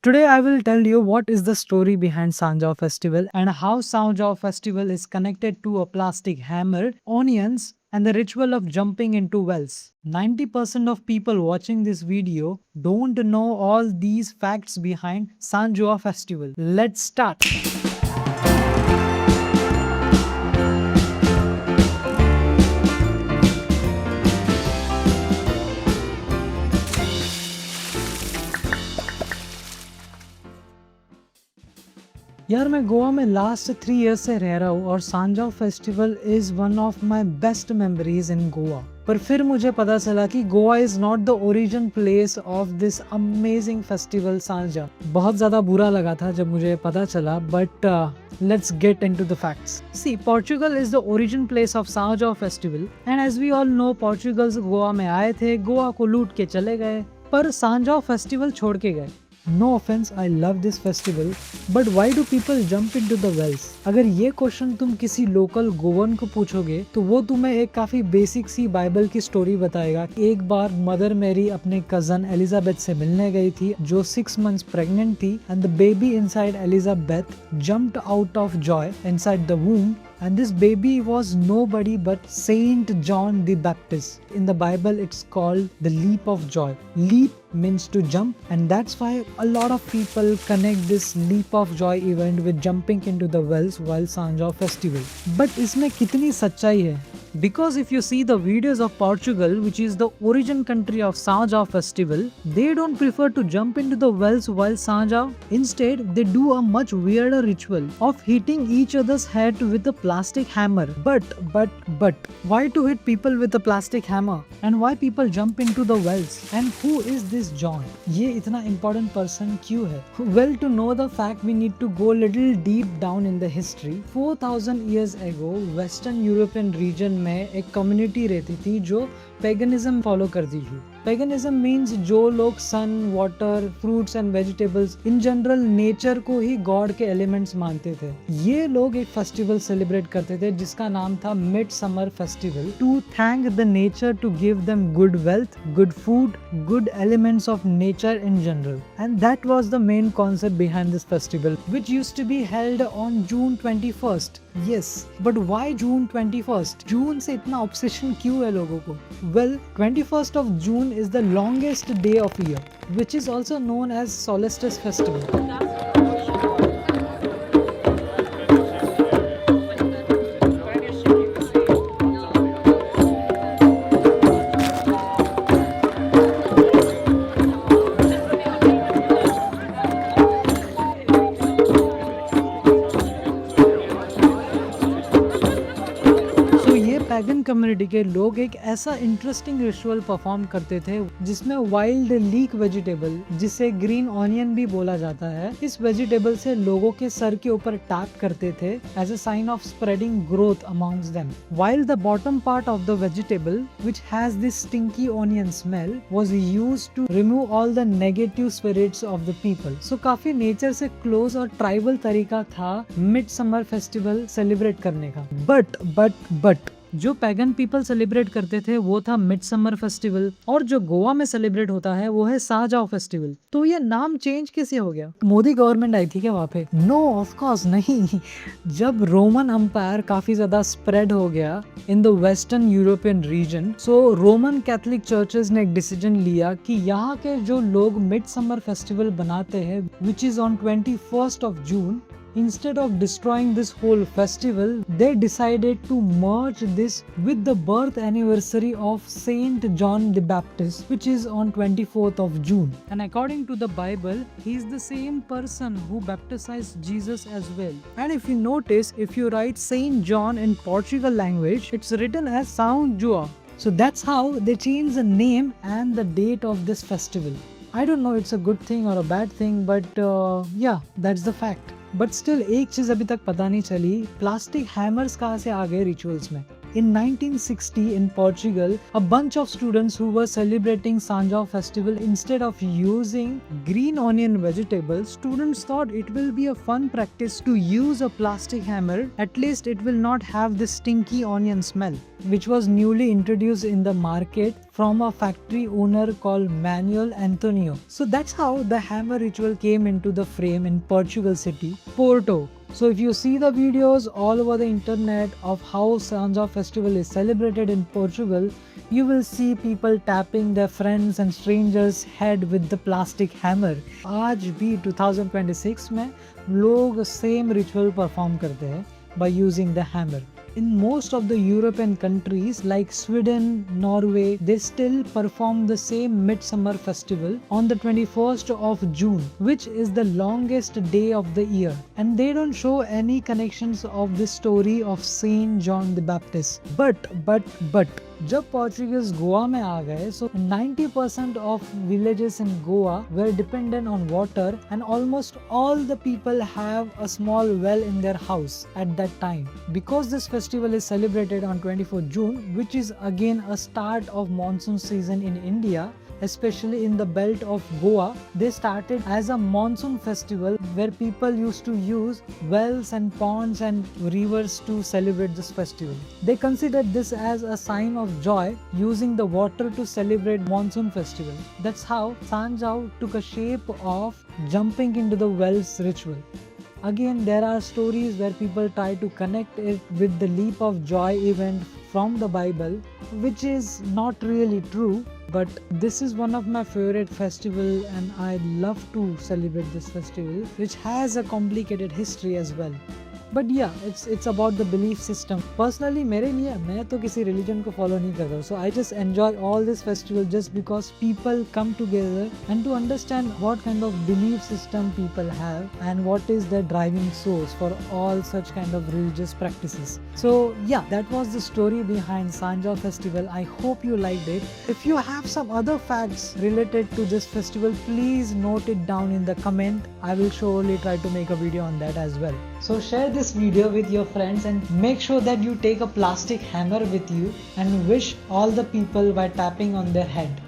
Today I will tell you what is the story behind Sanjao festival and how Sanjao festival is connected to a plastic hammer, onions and the ritual of jumping into wells. 90% of people watching this video don't know all these facts behind Sanjao festival. Let's start. यार मैं गोवा में last 3 years से रह रहा हूँ और Sanjao festival is one of my best memories in Goa. पर फिर मुझे पता चला कि Goa is not the origin place of this amazing festival Sanja. बहुत ज्यादा बुरा लगा था जब मुझे पता चला, but let's get into the facts. See, Portugal is the origin place of Sanjao festival and as we all know Portugals Goa में आए थे, गोवा को लूट के चले गए, पर सांजाव फेस्टिवल छोड़ के गए। No offense, I love this festival, but why do people jump into the wells? अगर ये क्वेश्चन तुम किसी लोकल गोवन को पूछोगे तो वो तुम्हें एक काफी बेसिक सी बाइबल की स्टोरी बताएगा। एक बार मदर मैरी अपने कजन एलिजाबेथ से मिलने गई थी जो 6 मंथ्स प्रेग्नेंट थी and the baby inside Elizabeth jumped out of joy inside the womb. And this baby was nobody but Saint John the Baptist. In the Bible, it's called the leap of joy. Leap means to jump, and that's why a lot of people connect this leap of joy event with jumping into the wells while Sanjao festival. But इसमें कितनी सच्चाई है? Because if you see the videos of Portugal, which is the origin country of Sanjao festival, they don't prefer to jump into the wells while Sanjao. Instead, they do a much weirder ritual of hitting each other's head with a plastic hammer. But, why to hit people with a plastic hammer? And why people jump into the wells? And who is this John? ये इतना important person क्यों है? Well, to know the fact, we need to go little deep down in the history. 4000 years ago, Western European region में एक community रहती थी जो paganism follow करती थी। पेगनिज्म मीन्स जो लोग sun, water, fruits and vegetables, in general nature को ही गॉड के एलिमेंट्स मानते थे। ये लोग एक फेस्टिवल सेलिब्रेट करते थे जिसका नाम था mid summer festival, to thank the nature, to give them good wealth, good food, good elements of nature in general. And that was the main concept behind this festival which used to be held on June 21st। Yes, but why June 21st? June से इतना obsession क्यों है लोगों को? Well, 21st of June is the longest day of year, which is also known as solstice festival. Pagan community के लोग एक ऐसा इंटरेस्टिंग रिचुअल परफॉर्म करते थे जिसमें वाइल्ड लीक वेजिटेबल, जिसे ग्रीन ऑनियन भी बोला जाता है, इस वेजिटेबल से लोगों के सर के ऊपर टैप करते थे as a sign of spreading growth amongst them. While the bottom part of the vegetable which has this stinky onion smell was used to remove all the negative spirits of the people. So काफी nature से close और tribal तरीका था mid summer festival celebrate करने का। But जो pagan people celebrate करते थे वो था मिड समर फेस्टिवल, और जो गोवा में सेलिब्रेट होता है वो है साजाओ फेस्टिवल। तो ये नाम चेंज कैसे हो गया? मोदी गवर्नमेंट आई थी क्या वहाँ पे? नो, ऑफ कोर्स नहीं। जब रोमन एम्पायर काफी ज्यादा स्प्रेड हो गया in the western European region, so Roman Catholic churches ने एक डिसीजन लिया कि यहाँ के जो लोग मिड समर फेस्टिवल बनाते हैं which is on 21st of June, instead of destroying this whole festival, they decided to merge this with the birth anniversary of Saint John the Baptist, which is on 24th of June. And according to the Bible, he is the same person who baptized Jesus as well. And if you notice, if you write Saint John in Portugal language, it's written as São João. So that's how they changed the name and the date of this festival. I don't know it's a good thing or a bad thing, but yeah, that's the fact. But still एक चीज अभी तक पता नहीं चली, plastic hammers कहाँ से आ गए रिचुअल्स में। In 1960 in Portugal, a bunch of students who were celebrating Sanjao festival, instead of using green onion vegetables, students thought it will be a fun practice to use a plastic hammer. At least it will not have the stinky onion smell, which was newly introduced in the market from a factory owner called Manuel Antonio. So that's how the hammer ritual came into the frame in Portugal city, Porto. So if you see the videos all over the internet of how Sanjao festival is celebrated in Portugal, you will see people tapping their friends and strangers head with the plastic hammer. आज भी 2026 में लोग same ritual perform करते हैं by using the hammer. In most of the European countries like Sweden, Norway, they still perform the same midsummer festival on the 21st of June, which is the longest day of the year. And they don't show any connections of this story of Saint John the Baptist. But जब Portuguese Goa में आ गए, so 90% of villages in Goa were dependent on water, and almost all the people have a small well in their house at that time. Because this festival is celebrated on 24th June, which is again a start of monsoon season in India, especially in the belt of Goa, they started as a monsoon festival where people used to use wells and ponds and rivers to celebrate this festival. They considered this as a sign of joy, using the water to celebrate monsoon festival. That's how Sanjao took a shape of jumping into the wells ritual. Again, there are stories where people try to connect it with the leap of joy event from the Bible, which is not really true. But this is one of my favorite festival, and I love to celebrate this festival, which has a complicated history as well. But yeah, it's about the belief system. Personally, मेरे लिए मैं तो किसी religion को follow नहीं करता हूँ. So I just enjoy all this festival just because people come together and to understand what kind of belief system people have and what is their driving source for all such kind of religious practices. So yeah, that was the story behind Sanjao festival. I hope you liked it. If you have some other facts related to this festival, please note it down in the comment. I will surely try to make a video on that as well. So share this video with your friends and make sure that you take a plastic hammer with you and wish all the people by tapping on their head.